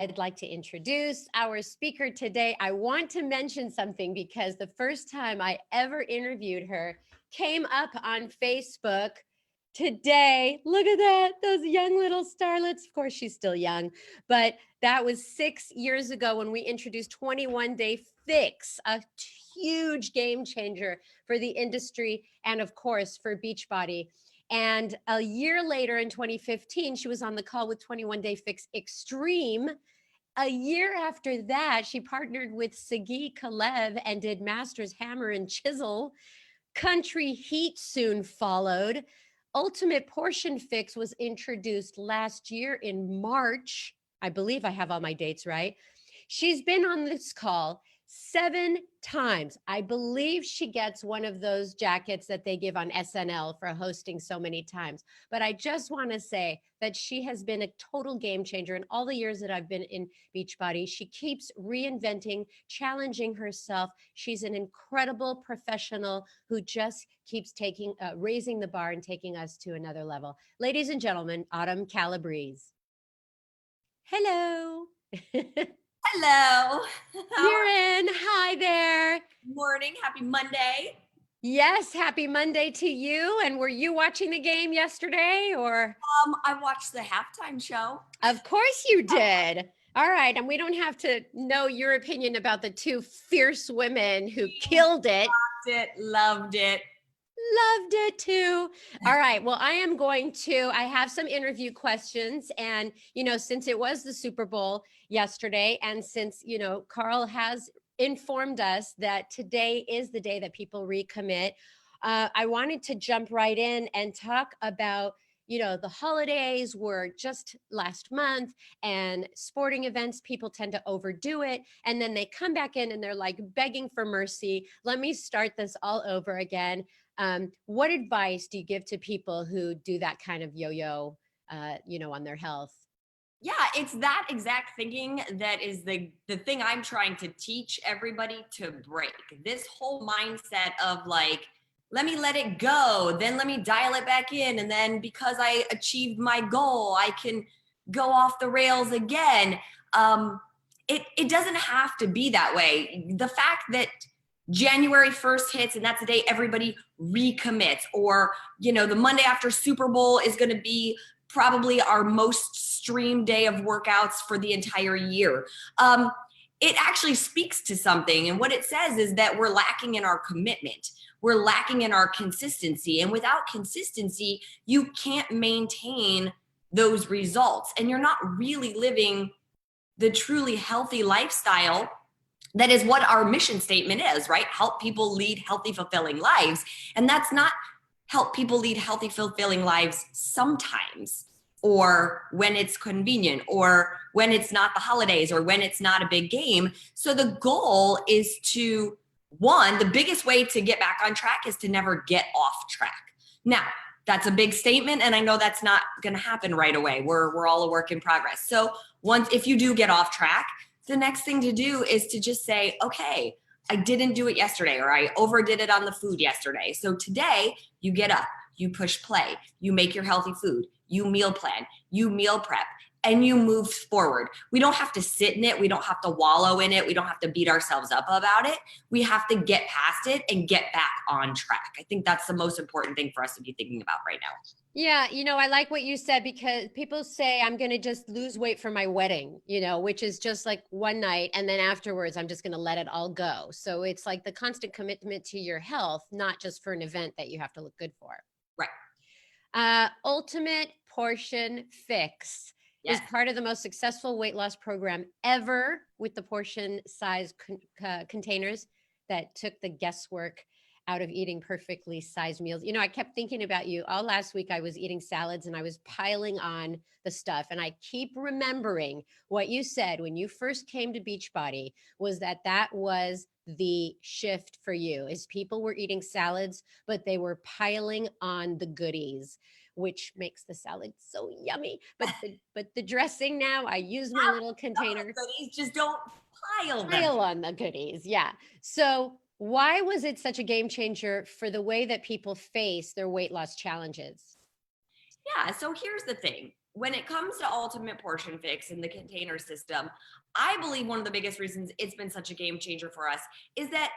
I'd like to introduce our speaker today. I want to mention something because the first time I ever interviewed her came up on Facebook today. Look at that, those young little starlets. Of course, she's still young, but that was 6 years ago when we introduced 21 Day Fix, a huge game changer for the industry and, of course, for Beachbody. And a year later in 2015, she was on the call with 21 Day Fix Extreme. A year after that, she partnered with Sagi Kalev and did Masters Hammer and Chisel. Country Heat soon followed. Ultimate Portion Fix was introduced last year in March. I believe I have all my dates right. She's been on this call 7 times. I believe she gets one of those jackets that they give on SNL for hosting so many times. But I just want to say that she has been a total game changer in all the years that I've been in Beachbody. She keeps reinventing, challenging herself. She's an incredible professional who just keeps raising the bar and taking us to another level. Ladies and gentlemen, Autumn Calabrese. Hello. Hello. Mirren, hi there. Morning. Happy Monday. Yes, happy Monday to you. And were you watching the game yesterday or? I watched the halftime show. Of course you did. All right. And we don't have to know your opinion about the two fierce women who killed it. Loved it. Loved it too. All right. Well, I have some interview questions. And, since it was the Super Bowl yesterday, and since, Carl has informed us that today is the day that people recommit, I wanted to jump right in and talk about, the holidays were just last month and sporting events, people tend to overdo it. And then they come back in and they're like begging for mercy. Let me start this all over again. What advice do you give to people who do that kind of yo-yo, on their health? Yeah, it's that exact thinking that is the thing I'm trying to teach everybody to break. This whole mindset of like, let me let it go, then let me dial it back in. And then because I achieved my goal, I can go off the rails again. It doesn't have to be that way. The fact that January 1st hits and that's the day everybody recommits, or, the Monday after Super Bowl is going to be probably our most streamed day of workouts for the entire year. It actually speaks to something. And what it says is that we're lacking in our commitment. We're lacking in our consistency. And without consistency, you can't maintain those results. And you're not really living the truly healthy lifestyle that is what our mission statement is, right? Help people lead healthy, fulfilling lives. And that's not help people lead healthy, fulfilling lives sometimes, or when it's convenient, or when it's not the holidays, or when it's not a big game. So the goal is to, one, the biggest way to get back on track is to never get off track. Now, that's a big statement, and I know that's not going to happen right away. We're all a work in progress. So if you do get off track, the next thing to do is to just say, okay, I didn't do it yesterday, or I overdid it on the food yesterday. So today you get up, you push play, you make your healthy food, you meal plan, you meal prep, and you move forward. We don't have to sit in it. We don't have to wallow in it. We don't have to beat ourselves up about it. We have to get past it and get back on track. I think that's the most important thing for us to be thinking about right now. Yeah, I like what you said, because people say I'm going to just lose weight for my wedding, which is just like one night. And then afterwards, I'm just going to let it all go. So it's like the constant commitment to your health, not just for an event that you have to look good for. Right. Ultimate Portion Fix is part of the most successful weight loss program ever, with the portion size containers that took the guesswork out of eating perfectly sized meals. I kept thinking about you all last week. I was eating salads and I was piling on the stuff. And I keep remembering what you said when you first came to Beachbody, was that was the shift for you, is people were eating salads, but they were piling on the goodies, which makes the salad so yummy. But the dressing now, I use my little container. Goodies, just don't pile on the goodies. Yeah. So why was it such a game changer for the way that people face their weight loss challenges? Yeah. So here's the thing. when it comes to Ultimate Portion Fix and the container system, I believe one of the biggest reasons it's been such a game changer for us is that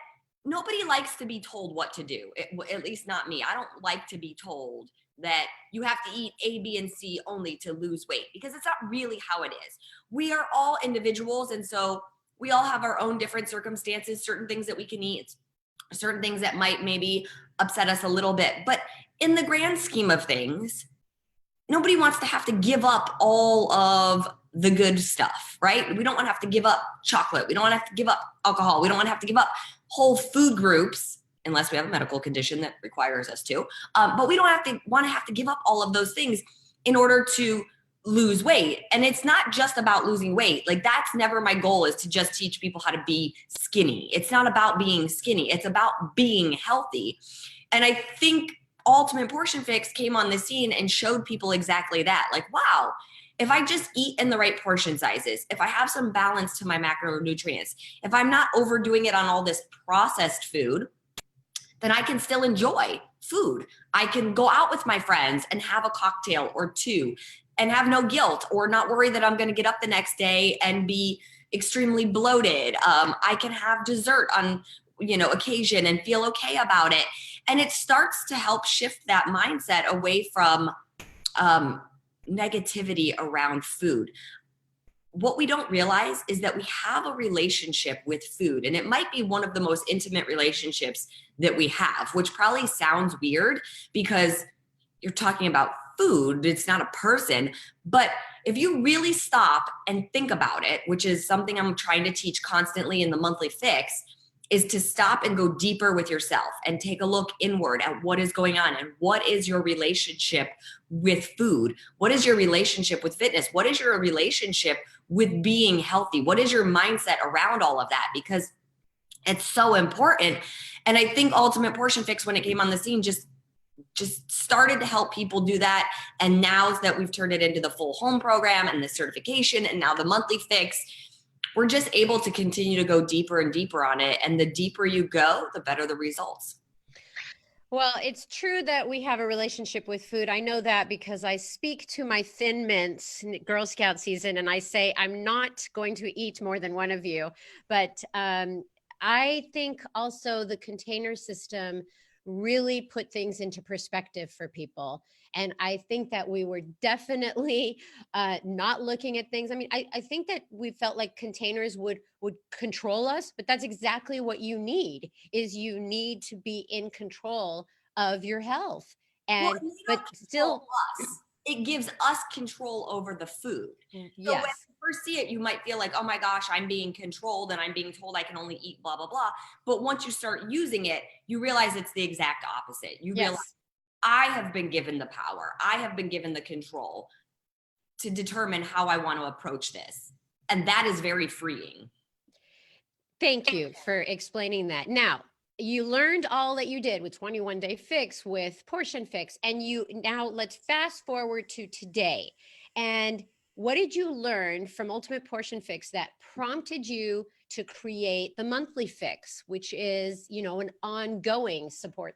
nobody likes to be told what to do. At least not me. I don't like to be told that you have to eat A, B, and C only to lose weight, because it's not really how it is. We are all individuals, and so we all have our own different circumstances, certain things that we can eat, certain things that might maybe upset us a little bit. But in the grand scheme of things, nobody wants to have to give up all of the good stuff, right? We don't want to have to give up chocolate. We don't want to have to give up alcohol. We don't want to have to give up whole food groups unless we have a medical condition that requires us to. But we don't have to give up all of those things in order to lose weight. And it's not just about losing weight. Like, that's never my goal, is to just teach people how to be skinny. It's not about being skinny. It's about being healthy. And I think Ultimate Portion Fix came on the scene and showed people exactly that. Like, wow, if I just eat in the right portion sizes, if I have some balance to my macronutrients, if I'm not overdoing it on all this processed food, then I can still enjoy food. I can go out with my friends and have a cocktail or two and have no guilt, or not worry that I'm going to get up the next day and be extremely bloated. I can have dessert on, occasion and feel okay about it. And it starts to help shift that mindset away from negativity around food. What we don't realize is that we have a relationship with food, and it might be one of the most intimate relationships that we have, which probably sounds weird because you're talking about food. It's not a person. But if you really stop and think about it, which is something I'm trying to teach constantly in the monthly fix, is to stop and go deeper with yourself and take a look inward at what is going on and what is your relationship with food? What is your relationship with fitness? What is your relationship with being healthy? What is your mindset around all of that? Because it's so important. And I think Ultimate Portion Fix, when it came on the scene, just started to help people do that. And now that we've turned it into the full home program and the certification and now the monthly fix, we're just able to continue to go deeper and deeper on it. And the deeper you go, the better the results. Well, it's true that we have a relationship with food. I know that because I speak to my Thin Mints Girl Scout season, and I say, I'm not going to eat more than one of you. But I think also the container system really put things into perspective for people. And I think that we were definitely not looking at things. I mean, I think that we felt like containers would control us, but that's exactly what you need, is you need to be in control of your health. And but still us, it gives us control over the food. Yes. So when you first see it, you might feel like, oh my gosh, I'm being controlled and I'm being told I can only eat blah, blah, blah. But once you start using it, you realize it's the exact opposite. You realize, I have been given the power. I have been given the control to determine how I want to approach this. And that is very freeing. Thank you for explaining that. Now, you learned all that you did with 21 Day Fix, with Portion Fix, and now let's fast forward to today. And what did you learn from Ultimate Portion Fix that prompted you to create the monthly fix, which is, an ongoing support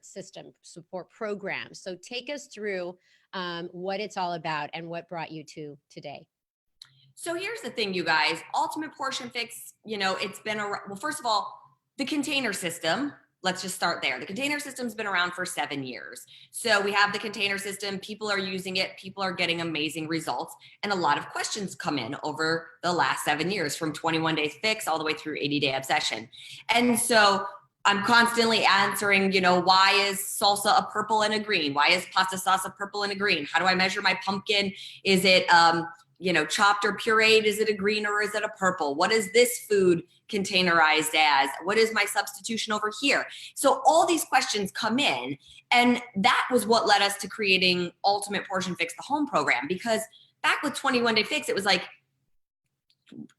program? So take us through what it's all about and what brought you to today. So here's the thing, you guys. Ultimate Portion Fix, it's been around. Well, first of all, the container system, let's just start there. The container system's been around for 7 years. So we have the container system, people are using it, people are getting amazing results. And a lot of questions come in over the last 7 years, from 21 Day Fix all the way through 80-Day Obsession. And so I'm constantly answering, why is salsa a purple and a green? Why is pasta sauce a purple and a green? How do I measure my pumpkin? Is it, chopped or pureed? Is it a green or is it a purple? What is this food containerized as? What is my substitution over here? So all these questions come in, and that was what led us to creating Ultimate Portion Fix, the home program. Because back with 21 Day Fix, it was like,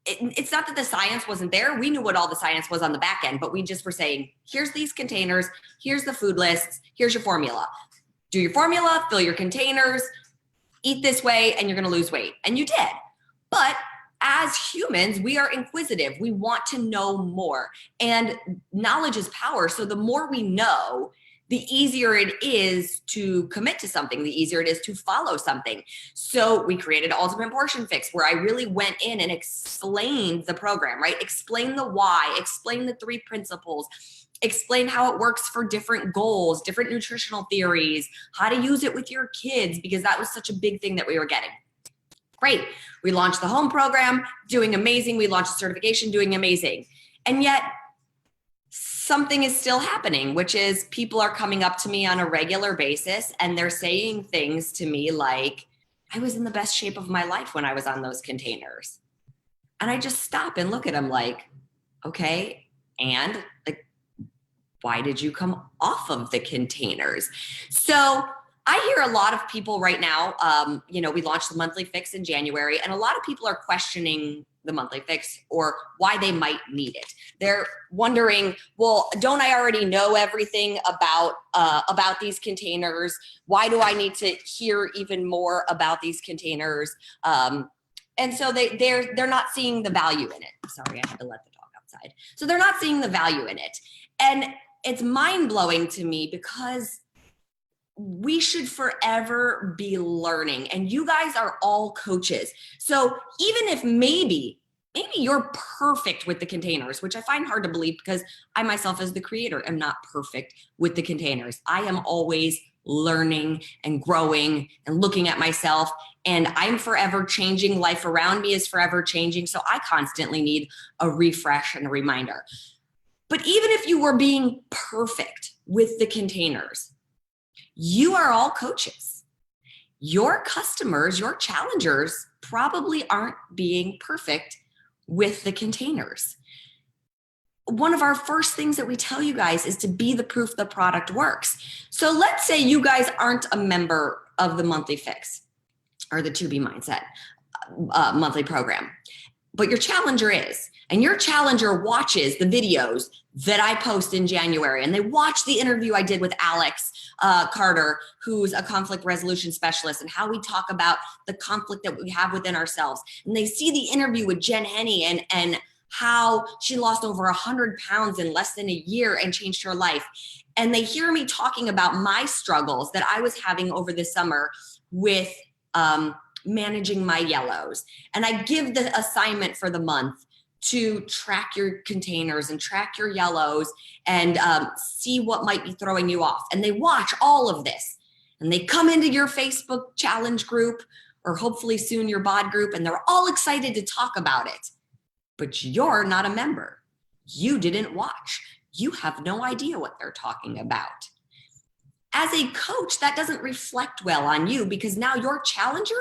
it's not that the science wasn't there. We knew what all the science was on the back end, but we just were saying, here's these containers, here's the food lists, here's your formula. Do your formula, fill your containers, eat this way, and you're going to lose weight. And you did. But as humans, we are inquisitive. We want to know more, and knowledge is power. So the more we know, the easier it is to commit to something, the easier it is to follow something. So we created Ultimate Portion Fix, where I really went in and explained the program, right? Explain the why, explain the 3 principles, explain how it works for different goals, different nutritional theories, how to use it with your kids, because that was such a big thing that we were getting. Great. We launched the home program, doing amazing. We launched the certification, doing amazing. And yet something is still happening, which is people are coming up to me on a regular basis and they're saying things to me like, I was in the best shape of my life when I was on those containers. And I just stop and look at them like, okay, and like, why did you come off of the containers? So I hear a lot of people right now, we launched the monthly fix in January, and a lot of people are questioning the monthly fix or why they might need it. They're wondering, well, don't I already know everything about these containers? Why do I need to hear even more about these containers? And so they're not seeing the value in it. Sorry, I had to let the dog outside. So they're not seeing the value in it. And it's mind-blowing to me because we should forever be learning, and you guys are all coaches. So even if maybe you're perfect with the containers, which I find hard to believe because I myself as the creator am not perfect with the containers. I am always learning and growing and looking at myself, and I'm forever changing. Life around me is forever changing. So I constantly need a refresh and a reminder. But even if you were being perfect with the containers, you are all coaches. Your customers, your challengers probably aren't being perfect with the containers. One of our first things that we tell you guys is to be the proof the product works. So let's say you guys aren't a member of the monthly fix or the 2B Mindset monthly program, but your challenger is, and your challenger watches the videos that I post in January, and they watch the interview I did with Alex Carter, who's a conflict resolution specialist, and how we talk about the conflict that we have within ourselves. And they see the interview with Jen Henney and how she lost over 100 pounds in less than a year and changed her life. And they hear me talking about my struggles that I was having over the summer with managing my yellows. And I give the assignment for the month to track your containers and track your yellows and see what might be throwing you off. And they watch all of this and they come into your Facebook challenge group, or hopefully soon your bod group, and they're all excited to talk about it. But you're not a member. You didn't watch. You have no idea what they're talking about. As a coach, that doesn't reflect well on you, because now your challenger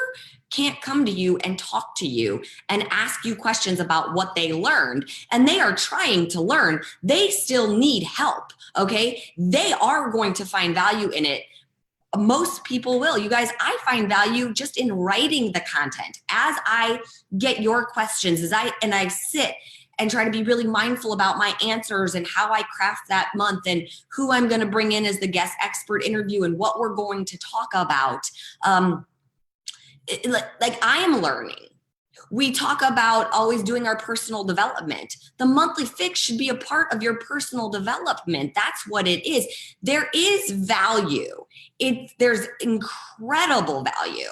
can't come to you and talk to you and ask you questions about what they learned. And they are trying to learn. They still need help, okay? They are going to find value in it. Most people will. You guys, I find value just in writing the content. As I get your questions, as I sit and try to be really mindful about my answers and how I craft that month and who I'm going to bring in as the guest expert interview and what we're going to talk about. Like I am learning. We talk about always doing our personal development. The monthly fix should be a part of your personal development. That's what it is. There is value. There's incredible value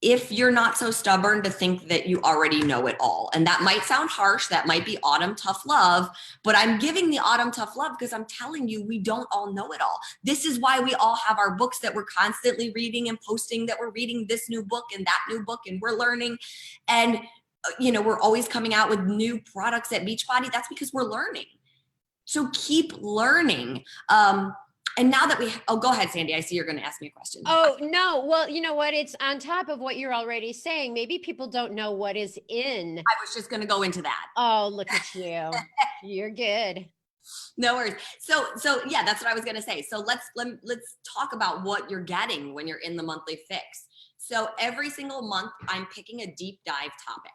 if you're not so stubborn to think that you already know it all. And that might sound harsh. That might be autumn tough love, but I'm giving the autumn tough love because I'm telling you, we don't all know it all. This is why we all have our books that we're constantly reading and posting, that we're reading this new book and that new book, and we're learning. And, we're always coming out with new products at Beachbody. That's because we're learning. So keep learning. And now that go ahead, Sandy. I see you're going to ask me a question. Oh, no. Well, you know what? It's on top of what you're already saying. Maybe people don't know what is in. I was just going to go into that. Oh, look at you. You're good. No worries. So yeah, that's what I was going to say. So let's talk about what you're getting when you're in the monthly fix. So every single month, I'm picking a deep dive topic.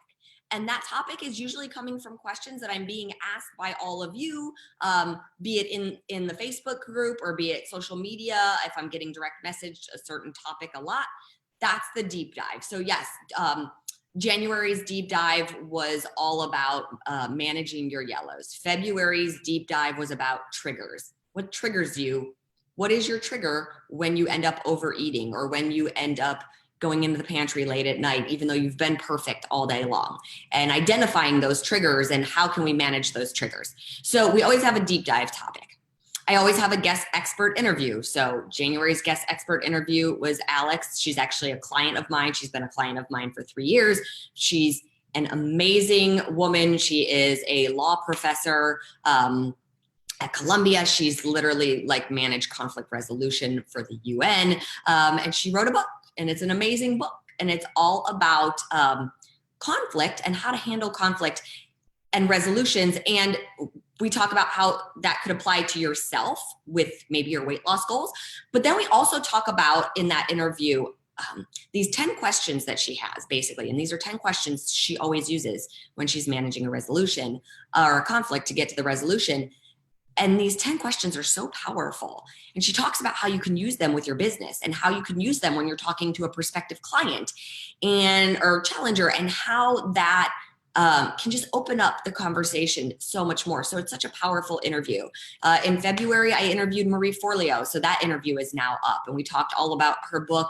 And that topic is usually coming from questions that I'm being asked by all of you, be it in the Facebook group or be it social media. If I'm getting direct messaged a certain topic a lot, that's the deep dive. So yes, January's deep dive was all about managing your yellows. February's deep dive was about triggers. What triggers you? What is your trigger when you end up overeating or when you end up going into the pantry late at night, even though you've been perfect all day long, and identifying those triggers and how can we manage those triggers? So we always have a deep dive topic. I always have a guest expert interview. So January's guest expert interview was Alex. She's actually a client of mine. She's been a client of mine for 3 years. She's an amazing woman. She is a law professor at Columbia. She's literally like managed conflict resolution for the UN. And she wrote a book, and it's an amazing book. And it's all about conflict and how to handle conflict and resolutions. And we talk about how that could apply to yourself with maybe your weight loss goals. But then we also talk about in that interview, these 10 questions that she has basically. And these are 10 questions she always uses when she's managing a resolution or a conflict to get to the resolution. And these 10 questions are so powerful. And she talks about how you can use them with your business and how you can use them when you're talking to a prospective client or challenger, and how that can just open up the conversation so much more. So it's such a powerful interview. In February, I interviewed Marie Forleo. So that interview is now up, and we talked all about her book,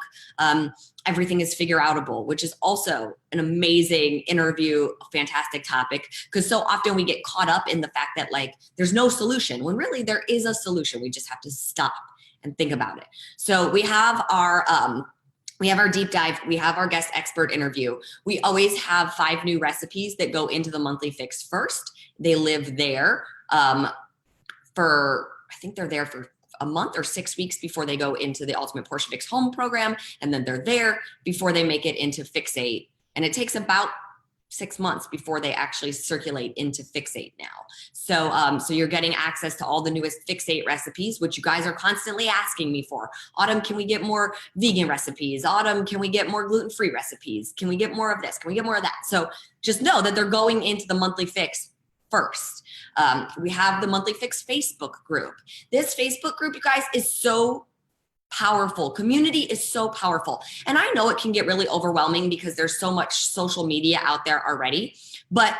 Everything is Figure Outable, which is also an amazing interview, a fantastic topic, because so often we get caught up in the fact that like there's no solution, when really there is a solution. We just have to stop and think about it. So we have our deep dive. We have our guest expert interview. We always have 5 new recipes that go into the monthly fix first. They live there I think they're there for a month or 6 weeks before they go into the Ultimate Portion Fix Home program. And then they're there before they make it into Fixate. And it takes about 6 months before they actually circulate into Fixate now. So you're getting access to all the newest Fixate recipes, which you guys are constantly asking me for. Autumn, can we get more vegan recipes? Autumn, can we get more gluten-free recipes? Can we get more of this? Can we get more of that? So just know that they're going into the monthly fix first. We have the monthly fix Facebook group. This Facebook group, you guys, is so powerful. Community is so powerful. And I know it can get really overwhelming because there's so much social media out there already. But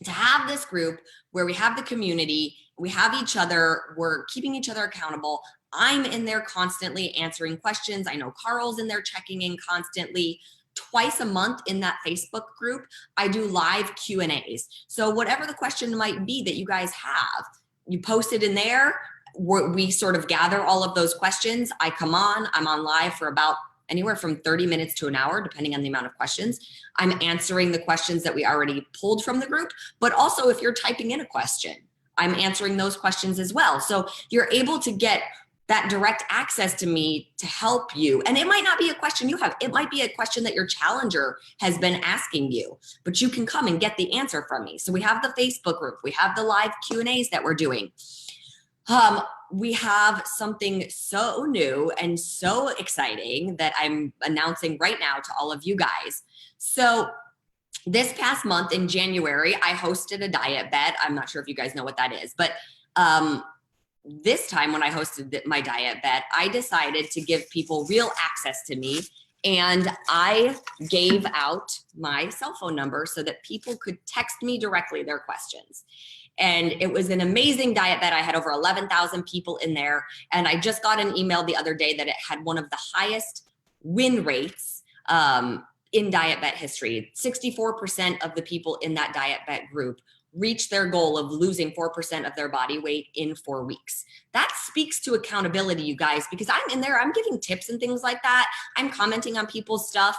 to have this group where we have the community, we have each other, we're keeping each other accountable. I'm in there constantly answering questions. I know Carl's in there checking in constantly. Twice a month in that Facebook group, I do live Q&As. So whatever the question might be that you guys have, you post it in there. We sort of gather all of those questions. I'm on live for about anywhere from 30 minutes to an hour, depending on the amount of questions. I'm answering the questions that we already pulled from the group, but also if you're typing in a question, I'm answering those questions as well. So you're able to get that direct access to me to help you. And it might not be a question you have. It might be a question that your challenger has been asking you, but you can come and get the answer from me. So we have the Facebook group. We have the live Q&As that we're doing. We have something so new and so exciting that I'm announcing right now to all of you guys. So this past month in January, I hosted a diet bet. I'm not sure if you guys know what that is, but this time when I hosted my diet bet, I decided to give people real access to me, and I gave out my cell phone number so that people could text me directly their questions. And it was an amazing diet bet. I had over 11,000 people in there. And I just got an email the other day that it had one of the highest win rates in diet bet history. 64% of the people in that diet bet group reached their goal of losing 4% of their body weight in 4 weeks. That speaks to accountability, you guys, because I'm in there, I'm giving tips and things like that. I'm commenting on people's stuff.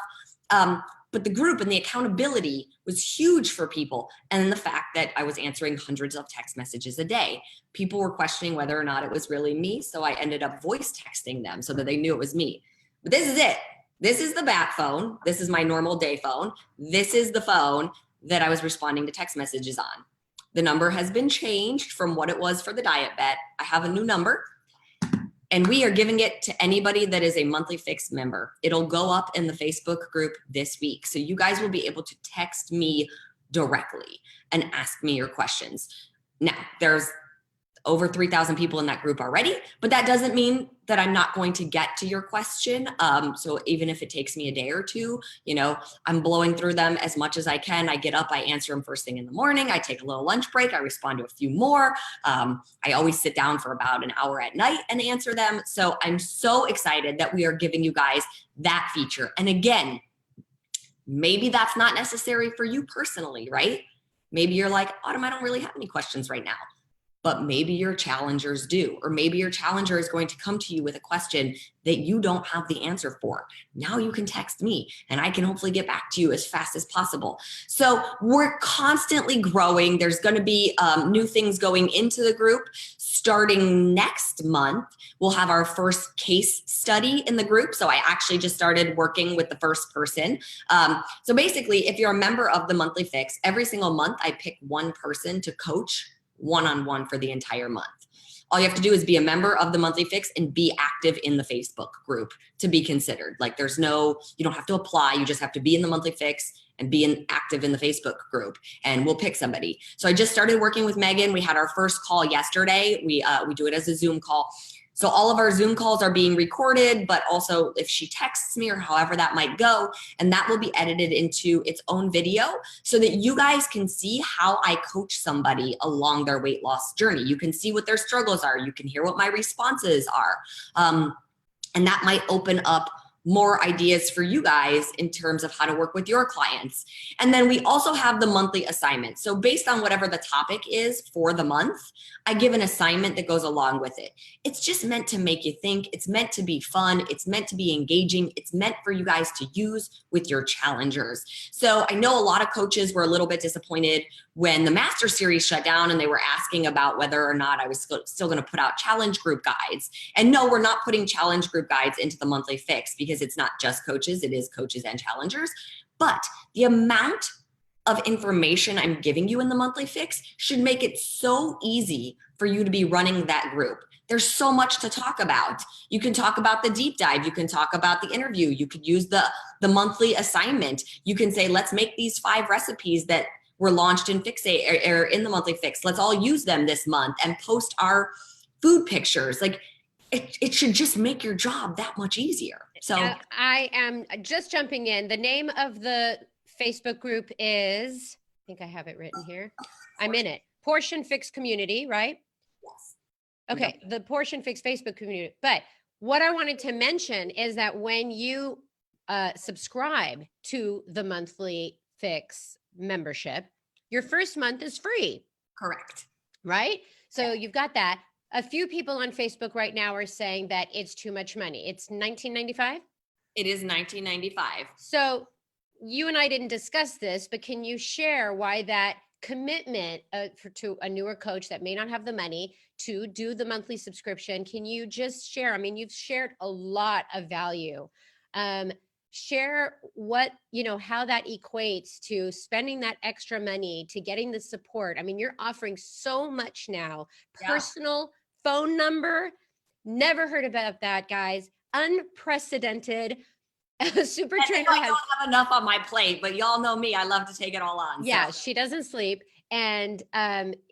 But the group and the accountability was huge for people. And the fact that I was answering hundreds of text messages a day. People were questioning whether or not it was really me. So I ended up voice texting them so that they knew it was me. But this is it. This is the bat phone. This is my normal day phone. This is the phone that I was responding to text messages on. The number has been changed from what it was for the diet bet. I have a new number. And we are giving it to anybody that is a monthly fix member. It'll go up in the Facebook group this week. So you guys will be able to text me directly and ask me your questions. Now, there's over 3,000 people in that group already, but that doesn't mean that I'm not going to get to your question. So even if it takes me a day or two, I'm blowing through them as much as I can. I get up, I answer them first thing in the morning. I take a little lunch break. I respond to a few more. I always sit down for about an hour at night and answer them. So I'm so excited that we are giving you guys that feature. And again, maybe that's not necessary for you personally, right? Maybe you're like, Autumn, I don't really have any questions right now. But maybe your challengers do, or maybe your challenger is going to come to you with a question that you don't have the answer for. Now you can text me and I can hopefully get back to you as fast as possible. So we're constantly growing. There's going to be new things going into the group. Starting next month, we'll have our first case study in the group. So I actually just started working with the first person. So basically, if you're a member of the Monthly Fix, every single month I pick one person to coach one-on-one for the entire month. All you have to do is be a member of the Monthly Fix and be active in the Facebook group to be considered. Like you don't have to apply. You just have to be in the Monthly Fix and be active in the Facebook group, and we'll pick somebody. So I just started working with Megan. We had our first call yesterday. We do it as a Zoom call. So all of our Zoom calls are being recorded, but also if she texts me or however that might go, and that will be edited into its own video so that you guys can see how I coach somebody along their weight loss journey. You can see what their struggles are. You can hear what my responses are. And that might open up more ideas for you guys in terms of how to work with your clients. And then we also have the monthly assignment. So based on whatever the topic is for the month, I give an assignment that goes along with it. It's just meant to make you think. It's meant to be fun. It's meant to be engaging. It's meant for you guys to use with your challengers. So I know a lot of coaches were a little bit disappointed when the master series shut down and they were asking about whether or not I was still going to put out challenge group guides. And no, we're not putting challenge group guides into the Monthly Fix because it's not just coaches, it is coaches and challengers. But the amount of information I'm giving you in the Monthly Fix should make it so easy for you to be running that group. There's so much to talk about. You can talk about the deep dive. You can talk about the interview. You could use the monthly assignment. You can say, let's make these 5 recipes that were launched in Fixate or in the Monthly Fix. Let's all use them this month and post our food pictures. Like it should just make your job that much easier. So I am just jumping in. The name of the Facebook group is, I think I have it written here. I'm in it. Portion Fix Community, right? Yes. Okay, the Portion Fix Facebook community. But what I wanted to mention is that when you subscribe to the Monthly Fix membership, your first month is free. Correct. Right? So you've got that. A few people on Facebook right now are saying that it's too much money. It's $19.95? It is $19.95. So you and I didn't discuss this, but can you share why that commitment to a newer coach that may not have the money to do the monthly subscription? Can you just share? I mean, you've shared a lot of value. Share what, how that equates to spending that extra money, to getting the support. I mean, you're offering so much now. Personal phone number. Never heard about that, guys. Unprecedented. Super trainer I don't have enough on my plate, but y'all know me. I love to take it all on. Yeah, so. She doesn't sleep. And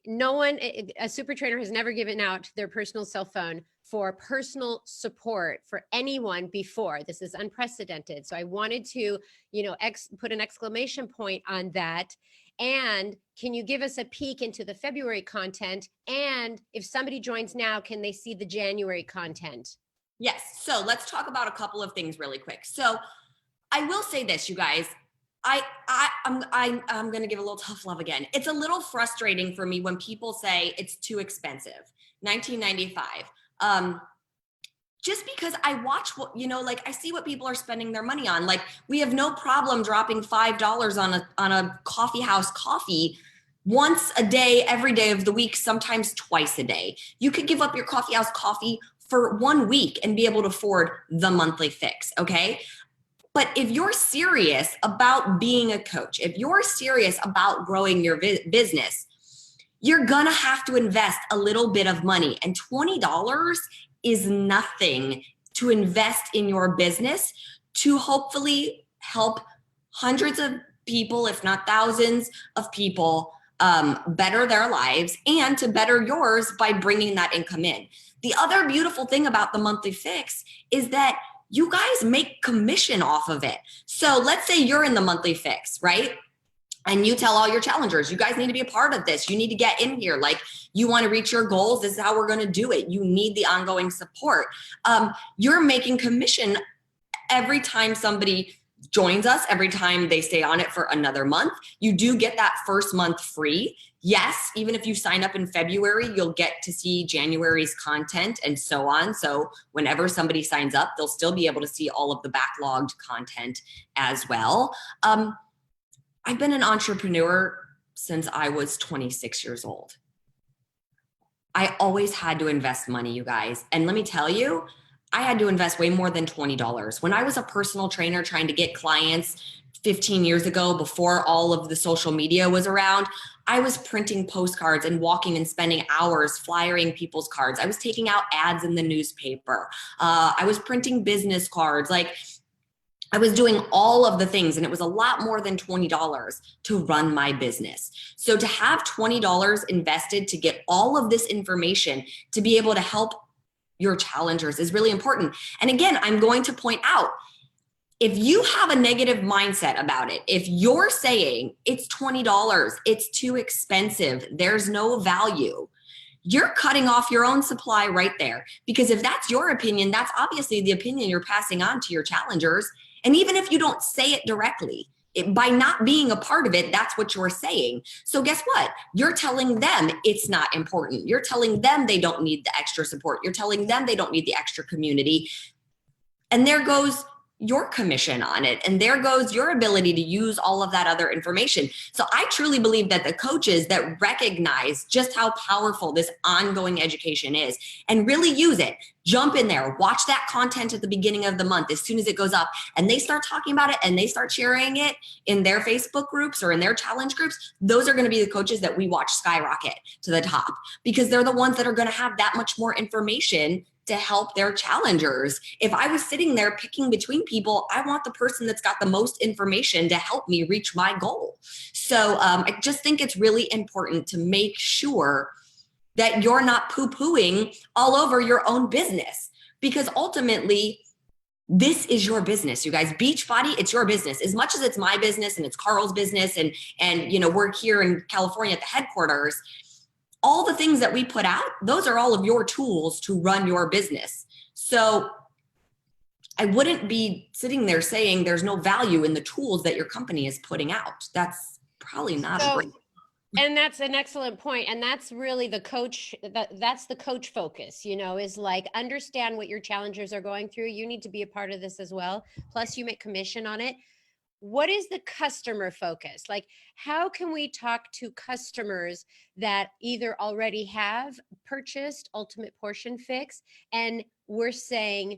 no one, a super trainer has never given out their personal cell phone for personal support for anyone before. This is unprecedented. So I wanted to, put an exclamation point on that. And can you give us a peek into the February content? And if somebody joins now, can they see the January content? Yes. So let's talk about a couple of things really quick. So I will say this, you guys. I'm going to give a little tough love again. It's a little frustrating for me when people say it's too expensive, $19.95. Just because I watch what, I see what people are spending their money on. Like, we have no problem dropping $5 on a coffee house coffee once a day, every day of the week, sometimes twice a day. You could give up your coffee house coffee for 1 week and be able to afford the Monthly Fix. Okay. But if you're serious about being a coach, if you're serious about growing your business, you're gonna have to invest a little bit of money. And $20 is nothing to invest in your business to hopefully help hundreds of people, if not thousands of people, better their lives and to better yours by bringing that income in. The other beautiful thing about the monthly fix is that you guys make commission off of it. So let's say you're in the monthly fix, right? And you tell all your challengers, you guys need to be a part of this. You need to get in here. Like, you want to reach your goals. This is how we're going to do it. You need the ongoing support. You're making commission every time somebody joins us, every time they stay on it for another month. You do get that first month free. Yes, even if you sign up in February, you'll get to see January's content and so on. So whenever somebody signs up, they'll still be able to see all of the backlogged content as well. I've been an entrepreneur since I was 26 years old. I always had to invest money, you guys. And let me tell you, I had to invest way more than $20. When I was a personal trainer trying to get clients 15 years ago, before all of the social media was around, I was printing postcards and walking and spending hours flyering people's cards. I was taking out ads in the newspaper. I was printing business cards. Like, I was doing all of the things, and it was a lot more than $20 to run my business. So to have $20 invested to get all of this information to be able to help your challengers is really important. And again, I'm going to point out, if you have a negative mindset about it, if you're saying it's $20, it's too expensive, there's no value, you're cutting off your own supply right there. Because if that's your opinion, that's obviously the opinion you're passing on to your challengers. And even if you don't say it directly, by not being a part of it, that's what you're saying. So guess what? You're telling them it's not important. You're telling them they don't need the extra support. You're telling them they don't need the extra community. And there goes your commission on it. And there goes your ability to use all of that other information. So I truly believe that the coaches that recognize just how powerful this ongoing education is and really use it, jump in there, watch that content at the beginning of the month as soon as it goes up, and they start talking about it and they start sharing it in their Facebook groups or in their challenge groups, those are going to be the coaches that we watch skyrocket to the top, because they're the ones that are going to have that much more information to help their challengers. If I was sitting there picking between people, I want the person that's got the most information to help me reach my goal. So I just think it's really important to make sure that you're not poo-pooing all over your own business, because ultimately this is your business, you guys. Beachbody, it's your business. As much as it's my business and it's Carl's business, and you know, we're here in California at the headquarters, all the things that we put out, those are all of your tools to run your business. So I wouldn't be sitting there saying there's no value in the tools that your company is putting out. That's probably not a great. And that's an excellent point. And that's really the coach, that's the coach focus, you know, is like, understand what your challengers are going through. You need to be a part of this as well. Plus you make commission on it. What is the customer focus? Like, how can we talk to customers that either already have purchased Ultimate Portion Fix, and we're saying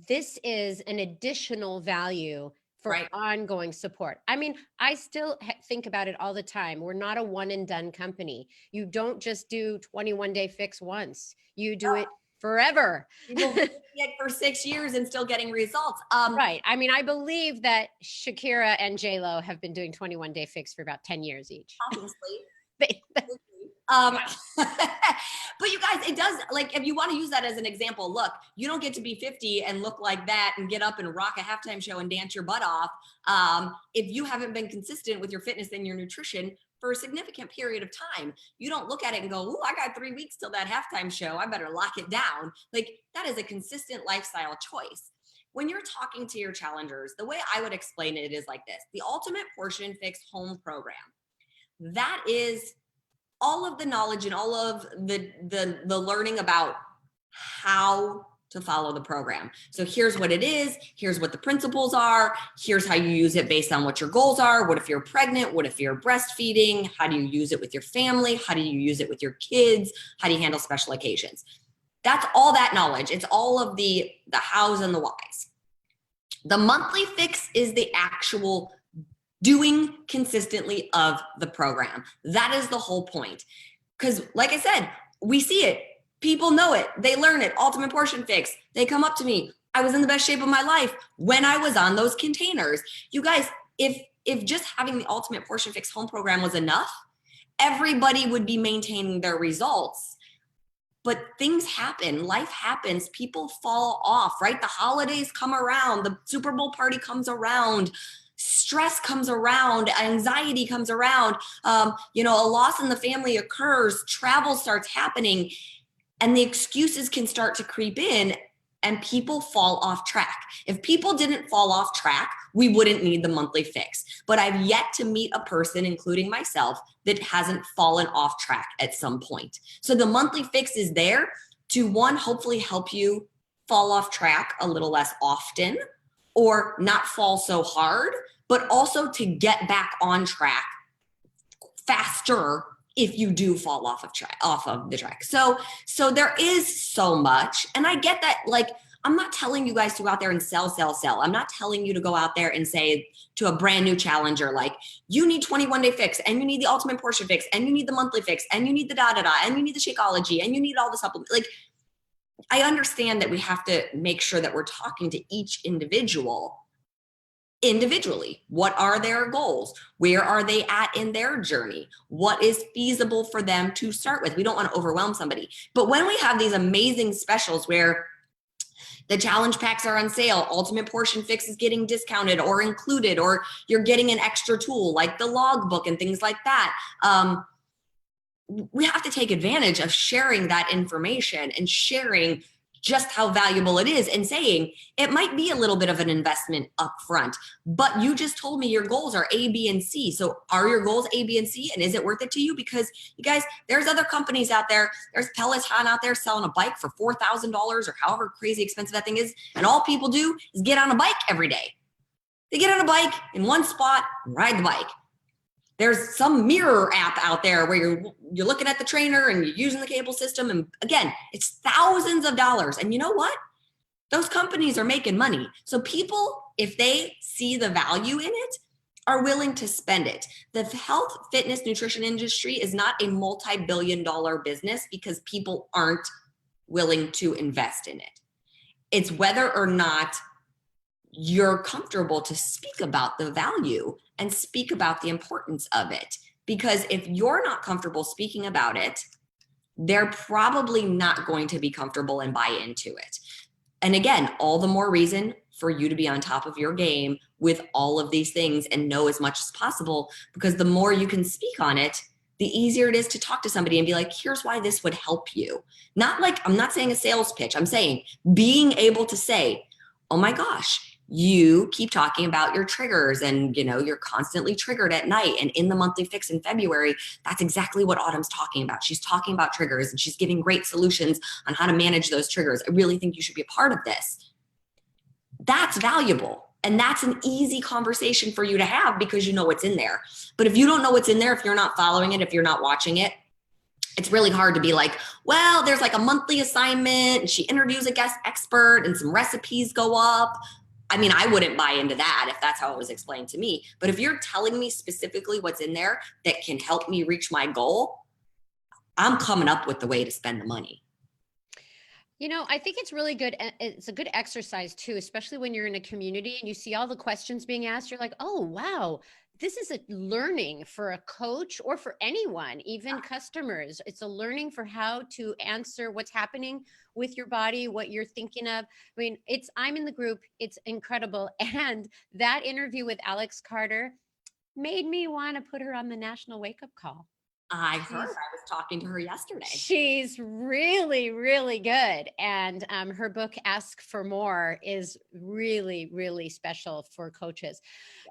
this is an additional value for ongoing support? I mean, I still think about it all the time. We're not a one and done company. You don't just do 21-day fix once. You do it forever. People did it for 6 years and still getting results. Right. I mean, I believe that Shakira and J-Lo have been doing 21-day fix for about 10 years each. Obviously. But you guys, it does, like, if you want to use that as an example, look, you don't get to be 50 and look like that and get up and rock a halftime show and dance your butt off if you haven't been consistent with your fitness and your nutrition for a significant period of time. You don't look at it and go, "Ooh, I got 3 weeks till that halftime show. I better lock it down." Like, that is a consistent lifestyle choice. When you're talking to your challengers, the way I would explain it is like this: the Ultimate Portion Fix home program, that is all of the knowledge and all of the learning about how to follow the program. So here's what it is. Here's what the principles are. Here's how you use it based on what your goals are. What if you're pregnant? What if you're breastfeeding? How do you use it with your family? How do you use it with your kids? How do you handle special occasions? That's all that knowledge. It's all of the hows and the whys. The monthly fix is the actual doing consistently of the program. That is the whole point. Because like I said, we see it. People know it. They learn it. Ultimate Portion Fix. They come up to me. I was in the best shape of my life when I was on those containers. You guys, if just having the Ultimate Portion Fix home program was enough, everybody would be maintaining their results. But things happen, life happens, people fall off, right? The holidays come around, the Super Bowl party comes around, stress comes around, anxiety comes around, a loss in the family occurs, travel starts happening, and the excuses can start to creep in and people fall off track. If people didn't fall off track, we wouldn't need the monthly fix. But I've yet to meet a person, including myself, that hasn't fallen off track at some point. So the monthly fix is there to, one, hopefully help you fall off track a little less often or not fall so hard, but also to get back on track faster if you do fall off of the track. So there is so much, and I get that. Like, I'm not telling you guys to go out there and sell. I'm not telling you to go out there and say to a brand new challenger, like, you need 21-day fix, and you need the ultimate portion fix, and you need the monthly fix, and you need the and you need the Shakeology, and you need all the supplements. Like, I understand that we have to make sure that we're talking to each individual individually. What are their goals? Where are they at in their journey? What is feasible for them to start with? We don't want to overwhelm somebody. But when we have these amazing specials where the challenge packs are on sale, ultimate portion fix is getting discounted or included, or you're getting an extra tool like the logbook and things like that, we have to take advantage of sharing that information and sharing just how valuable it is, and saying it might be a little bit of an investment up front, but you just told me your goals are A, B, and C. So are your goals A, B, and C? And is it worth it to you? Because you guys, there's other companies out there. There's Peloton out there selling a bike for $4,000 or however crazy expensive that thing is. And all people do is get on a bike every day. They get on a bike in one spot, ride the bike. There's some mirror app out there where you're looking at the trainer and you're using the cable system. And again, it's thousands of dollars. And you know what? Those companies are making money. So people, if they see the value in it, are willing to spend it. The health, fitness, nutrition industry is not a multi-billion-dollar business because people aren't willing to invest in it. It's whether or not you're comfortable to speak about the value and speak about the importance of it. Because if you're not comfortable speaking about it, they're probably not going to be comfortable and buy into it. And again, all the more reason for you to be on top of your game with all of these things and know as much as possible, because the more you can speak on it, the easier it is to talk to somebody and be like, here's why this would help you. Not like, I'm not saying a sales pitch. I'm saying being able to say, oh my gosh, you keep talking about your triggers and you're constantly triggered at night. And in the monthly fix in February, that's exactly what Autumn's talking about. She's talking about triggers and she's giving great solutions on how to manage those triggers. I really think you should be a part of this. That's valuable. And that's an easy conversation for you to have because you know what's in there. But if you don't know what's in there, if you're not following it, if you're not watching it, it's really hard to be like, well, there's like a monthly assignment and she interviews a guest expert and some recipes go up. I mean, I wouldn't buy into that if that's how it was explained to me. But if you're telling me specifically what's in there that can help me reach my goal, I'm coming up with the way to spend the money. I think it's really good. It's a good exercise too, especially when you're in a community and you see all the questions being asked. You're like, oh, wow, this is a learning for a coach or for anyone, even customers. It's a learning for how to answer what's happening with your body, what you're thinking of. I mean, I'm in the group. It's incredible. And that interview with Alex Carter made me want to put her on the national wake-up call. I heard. I was talking to her yesterday. She's really, really good. And her book, Ask for More, is really, really special for coaches.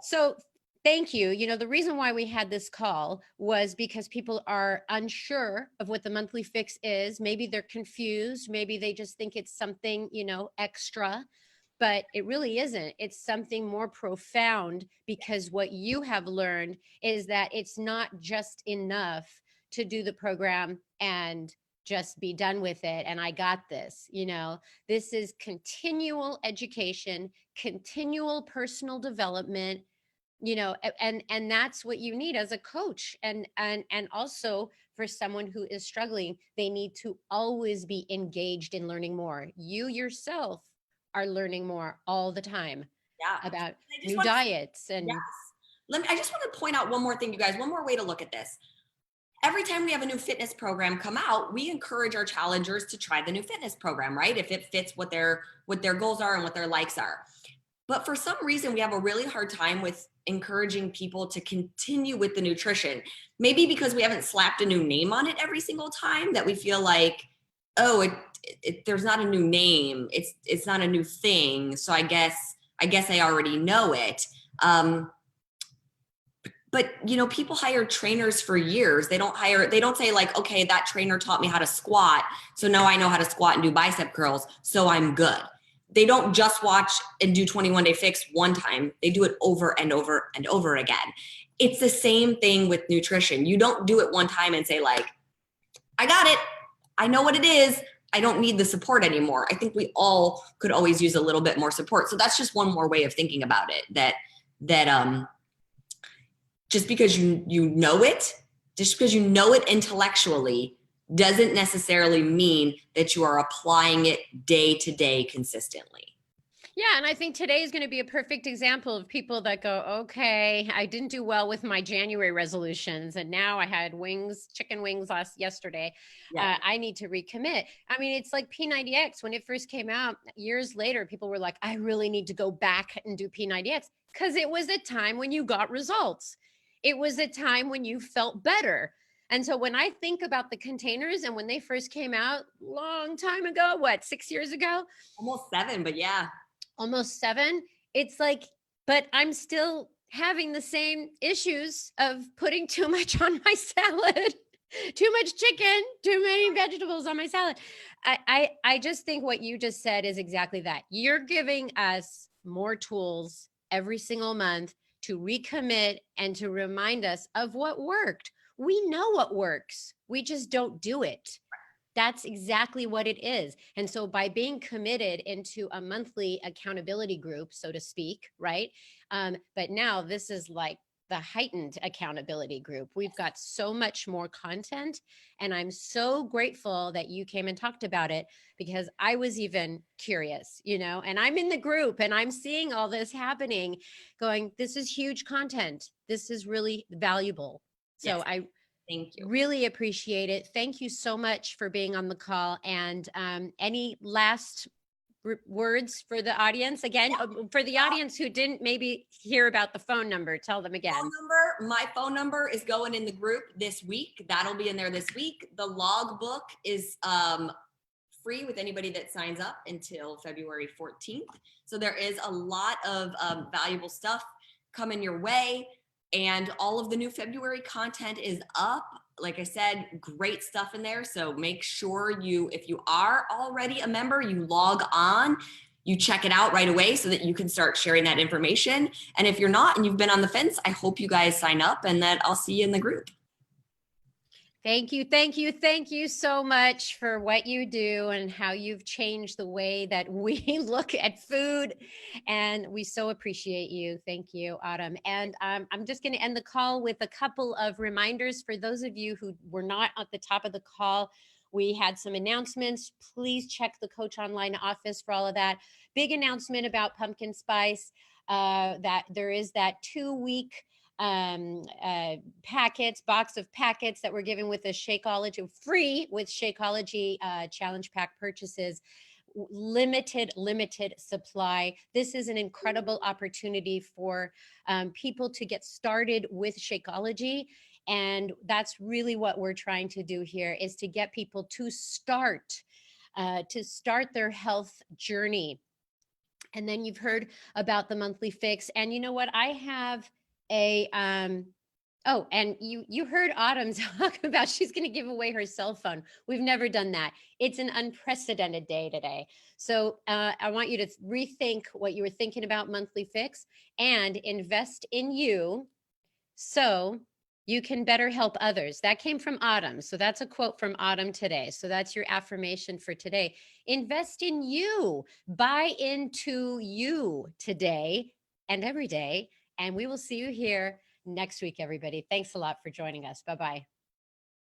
So thank you. The reason why we had this call was because people are unsure of what the monthly fix is. Maybe they're confused. Maybe they just think it's something, extra. But it really isn't. It's something more profound, because what you have learned is that it's not just enough to do the program and just be done with it. And I got this. This is continual education, continual personal development, and that's what you need as a coach. And also for someone who is struggling, they need to always be engaged in learning more. You yourself are learning more all the time about new diets. And yes. I just want to point out one more thing, you guys, one more way to look at this. every time we have a new fitness program come out, we encourage our challengers to try the new fitness program, right? If it fits what their goals are and what their likes are. But for some reason, we have a really hard time with encouraging people to continue with the nutrition. Maybe because we haven't slapped a new name on it every single time, that we feel like, oh, there's not a new name. It's not a new thing. So I guess I already know it. But people hire trainers for years. They don't say like, okay, that trainer taught me how to squat, so now I know how to squat and do bicep curls, so I'm good. They don't just watch and do 21 Day Fix one time. They do it over and over and over again. It's the same thing with nutrition. You don't do it one time and say like, I got it. I know what it is. I don't need the support anymore. I think we all could always use a little bit more support. So that's just one more way of thinking about it, that just because you know it, just because you know it intellectually, doesn't necessarily mean that you are applying it day to day consistently. Yeah, and I think today is going to be a perfect example of people that go, okay, I didn't do well with my January resolutions, and now I had chicken wings yesterday. Yeah. I need to recommit. I mean, it's like P90X. When it first came out, years later, people were like, I really need to go back and do P90X, because it was a time when you got results. It was a time when you felt better. And so when I think about the containers and when they first came out, long time ago, 6 years ago? Almost 7, but yeah. Almost 7. It's like, but I'm still having the same issues of putting too much on my salad, too much chicken, too many vegetables on my salad. I just think what you just said is exactly that. You're giving us more tools every single month to recommit and to remind us of what worked. We know what works. We just don't do it. That's exactly what it is. And so by being committed into a monthly accountability group, so to speak, right? But now this is like the heightened accountability group. We've got so much more content, and I'm so grateful that you came and talked about it, because I was even curious, and I'm in the group and I'm seeing all this happening, going, this is huge content. This is really valuable. So yes. Thank you. Really appreciate it. Thank you so much for being on the call. And any last words for the audience? Again, for the audience who didn't maybe hear about the phone number, tell them again. My phone number is going in the group this week. That'll be in there this week. The logbook is free with anybody that signs up until February 14th. So there is a lot of valuable stuff coming your way. And all of the new February content is up. Like I said, great stuff in there. So make sure if you are already a member, you log on, you check it out right away so that you can start sharing that information. And if you're not and you've been on the fence, I hope you guys sign up and that I'll see you in the group. Thank you. Thank you. Thank you so much for what you do and how you've changed the way that we look at food. And we so appreciate you. Thank you, Autumn. And I'm just going to end the call with a couple of reminders for those of you who were not at the top of the call. We had some announcements. Please check the Coach Online office for all of that. Big announcement about pumpkin spice, that there is that 2-week box of packets that we're giving with the Shakeology, free with Shakeology challenge pack purchases. Limited supply. This is an incredible opportunity for people to get started with Shakeology. And that's really what we're trying to do here, is to get people to start their health journey. And then you've heard about the monthly fix. And you know what? I have and you heard Autumn talk about she's going to give away her cell phone. We've never done that. It's an unprecedented day today. So I want you to rethink what you were thinking about monthly fix and invest in you so you can better help others. That came from Autumn. So that's a quote from Autumn today. So that's your affirmation for today. Invest in you. Buy into you today and every day. And we will see you here next week, everybody. Thanks a lot for joining us. Bye-bye.